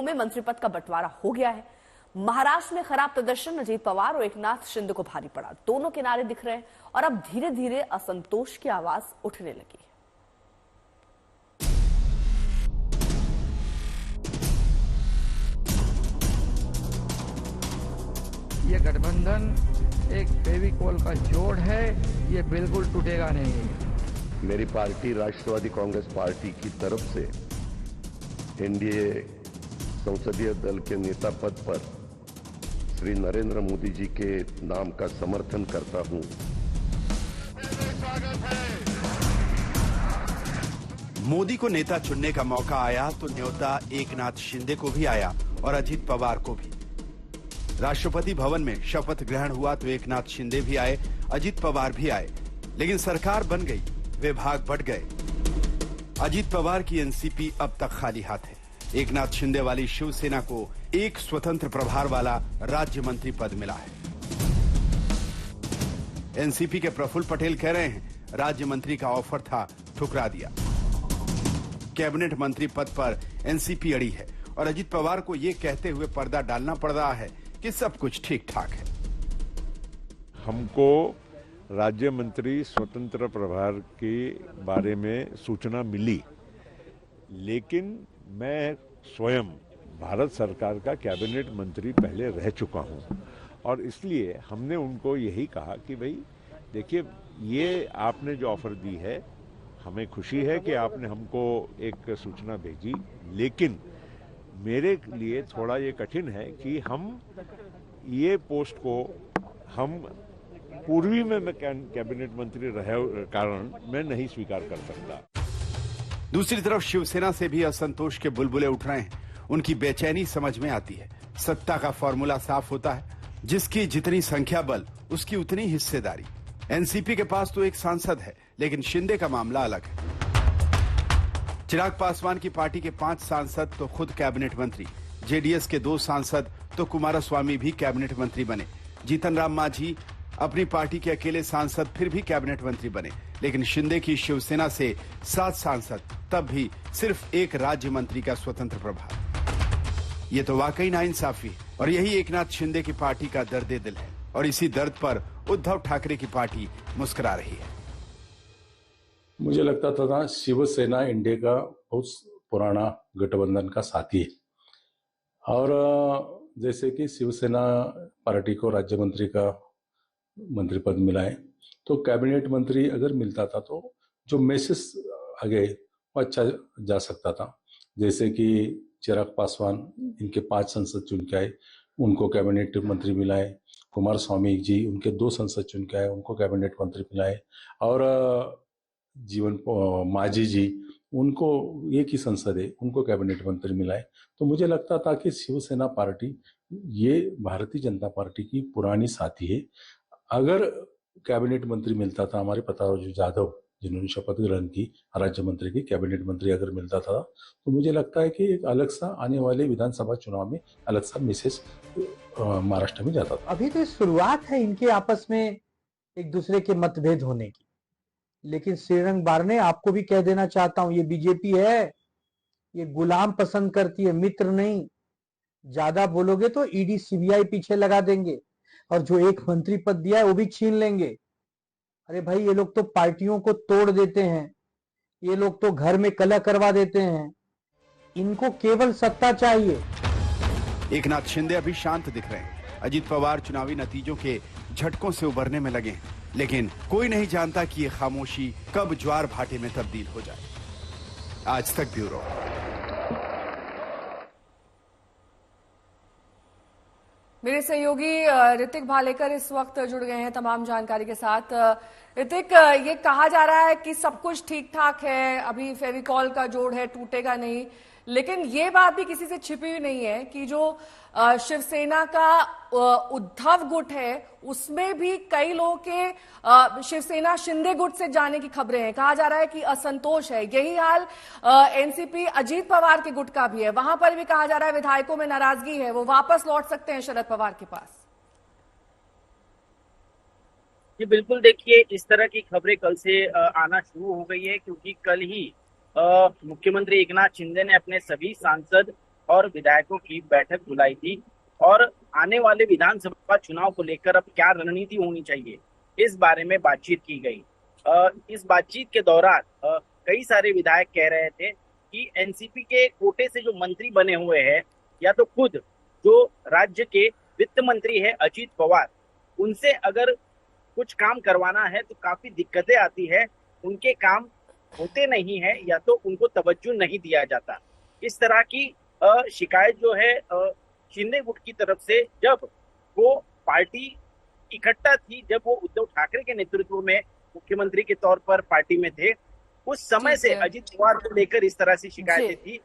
में मंत्री पद का बंटवारा हो गया है। महाराष्ट्र में खराब प्रदर्शन अजीत पवार और एकनाथ शिंदे को भारी पड़ा। दोनों किनारे दिख रहे हैं और अब धीरे धीरे असंतोष की आवाज उठने लगी। ये गठबंधन एक फेविकोल का जोड़ है, ये बिल्कुल टूटेगा नहीं। मेरी पार्टी राष्ट्रवादी कांग्रेस पार्टी की तरफ से एनडीए संसदीय दल के नेता पद पर श्री नरेंद्र मोदी जी के नाम का समर्थन करता हूं। मोदी को नेता चुनने का मौका आया तो न्योता एकनाथ शिंदे को भी आया और अजीत पवार को भी। राष्ट्रपति भवन में शपथ ग्रहण हुआ तो एकनाथ शिंदे भी आए, अजीत पवार भी आए, लेकिन सरकार बन गई, विभाग बढ़ गए। अजीत पवार की एनसीपी अब तक खाली हाथ है। एकनाथ शिंदे वाली शिवसेना को एक स्वतंत्र प्रभार वाला राज्य मंत्री पद मिला है। एनसीपी के प्रफुल्ल पटेल कह रहे हैं राज्य मंत्री का ऑफर था, ठुकरा दिया। कैबिनेट मंत्री पद पर एनसीपी अड़ी है और अजीत पवार को यह कहते हुए पर्दा डालना पड़ रहा है कि सब कुछ ठीक ठाक है। हमको राज्य मंत्री स्वतंत्र प्रभार के बारे में सूचना मिली, लेकिन मैं स्वयं भारत सरकार का कैबिनेट मंत्री पहले रह चुका हूं और इसलिए हमने उनको यही कहा कि भाई देखिए, ये आपने जो ऑफर दी है, हमें खुशी है कि आपने हमको एक सूचना भेजी, लेकिन मेरे लिए थोड़ा ये कठिन है कि हम ये पोस्ट को हम पूर्वी में मैं कैबिनेट मंत्री रहे कारण मैं नहीं स्वीकार कर सकता। दूसरी तरफ शिवसेना से भी असंतोष के बुलबुले उठ रहे हैं। उनकी बेचैनी समझ में आती है। सत्ता का फॉर्मूला साफ होता है, जिसकी जितनी संख्या बल उसकी उतनी हिस्सेदारी। एनसीपी के पास तो एक सांसद है, लेकिन शिंदे का मामला अलग है। चिराग पासवान की पार्टी के 5 सांसद तो खुद कैबिनेट मंत्री, जेडीएस के 2 सांसद तो कुमारस्वामी भी कैबिनेट मंत्री बने। जीतन राम मांझी अपनी पार्टी के अकेले सांसद फिर भी कैबिनेट मंत्री बने, लेकिन शिंदे की शिवसेना से 7 सांसद, तब भी सिर्फ एक राज्य मंत्री का स्वतंत्र प्रभार। ये तो वाकई नाइंसाफी है और यही एकनाथ शिंदे की पार्टी का दर्द दिल है और इसी दर्द पर उद्धव ठाकरे की पार्टी मुस्कुरा रही है। मुझे लगता था शिवसेना इंडिया का बहुत पुराना गठबंधन का साथी है और जैसे कि शिवसेना पार्टी को राज्य मंत्री का मंत्री पद मिला है, तो कैबिनेट मंत्री अगर मिलता था तो जो मैसेज आगे वो अच्छा जा सकता था। जैसे कि चिराग पासवान इनके 5 सांसद चुन के आए, उनको कैबिनेट मंत्री मिला है। कुमारस्वामी जी उनके 2 सांसद चुन के आए, उनको कैबिनेट मंत्री मिला है। और जीवन मांझी जी, उनको एक ही संसद है, उनको कैबिनेट मंत्री मिला है। तो मुझे लगता था कि शिवसेना पार्टी ये भारतीय जनता पार्टी की पुरानी साथी है। अगर कैबिनेट मंत्री मिलता था, हमारे प्रताप जाधव जिन्होंने शपथ ग्रहण की राज्य मंत्री की, कैबिनेट मंत्री अगर मिलता था तो मुझे लगता है कि एक अलग सा आने वाले विधानसभा चुनाव में अलग सा मैसेज महाराष्ट्र में जाता था। अभी तो शुरुआत है इनके आपस में एक दूसरे के मतभेद होने की, लेकिन श्रीरंग बारने आपको भी कह देना चाहता हूं, ये बीजेपी है, ये गुलाम पसंद करती है, मित्र नहीं। ज्यादा बोलोगे तो ईडी सीबीआई पीछे लगा देंगे और जो एक मंत्री पद दिया है वो भी छीन लेंगे। अरे भाई, ये लोग तो पार्टियों को तोड़ देते हैं, ये लोग तो घर में कलह करवा देते हैं, इनको केवल सत्ता चाहिए। एकनाथ शिंदे अभी शांत दिख रहे हैं। अजीत पवार चुनावी नतीजों के झटकों से उबरने में लगे हैं, लेकिन कोई नहीं जानता कि ये खामोशी कब ज्वार भाटे में तब्दील हो जाए। आज तक ब्यूरो। मेरे सहयोगी ऋतिक भालेकर इस वक्त जुड़ गए हैं तमाम जानकारी के साथ। ऋतिक, ये कहा जा रहा है कि सब कुछ ठीक ठाक है, अभी फेविकॉल का जोड़ है, टूटेगा नहीं, लेकिन ये बात भी किसी से छिपी हुई नहीं है कि जो शिवसेना का उद्धव गुट है उसमें भी कई लोगों के शिवसेना शिंदे गुट से जाने की खबरें हैं। कहा जा रहा है कि असंतोष है। यही हाल एनसीपी अजीत पवार के गुट का भी है। वहां पर भी कहा जा रहा है विधायकों में नाराजगी है, वो वापस लौट सकते हैं शरद पवार के पास। जी बिल्कुल, देखिए इस तरह की खबरें कल से आना शुरू हो गई है, क्योंकि कल ही मुख्यमंत्री एकनाथ शिंदे ने अपने सभी सांसद और विधायकों की बैठक बुलाई थी और आने वाले विधानसभा चुनाव को लेकर अब क्या रणनीति होनी चाहिए, इस बारे में बातचीत की गई। इस बातचीत के दौरान कई सारे विधायक कह रहे थे कि एनसीपी के कोटे से जो मंत्री बने हुए हैं, या तो खुद जो राज्य के वित्त मंत्री है अजीत पवार, उनसे अगर कुछ काम करवाना है तो काफी दिक्कतें आती है, उनके काम होते नहीं है या तो उनको तवज्जो नहीं दिया जाता। इस तरह की शिकायत जो है शिंदे गुट की तरफ से जब वो पार्टी इकट्ठा थी, जब वो उद्धव ठाकरे के नेतृत्व में मुख्यमंत्री के तौर पर पार्टी में थे, उस समय ठीक से है। अजीत पवार को लेकर इस तरह से शिकायतें जी। थी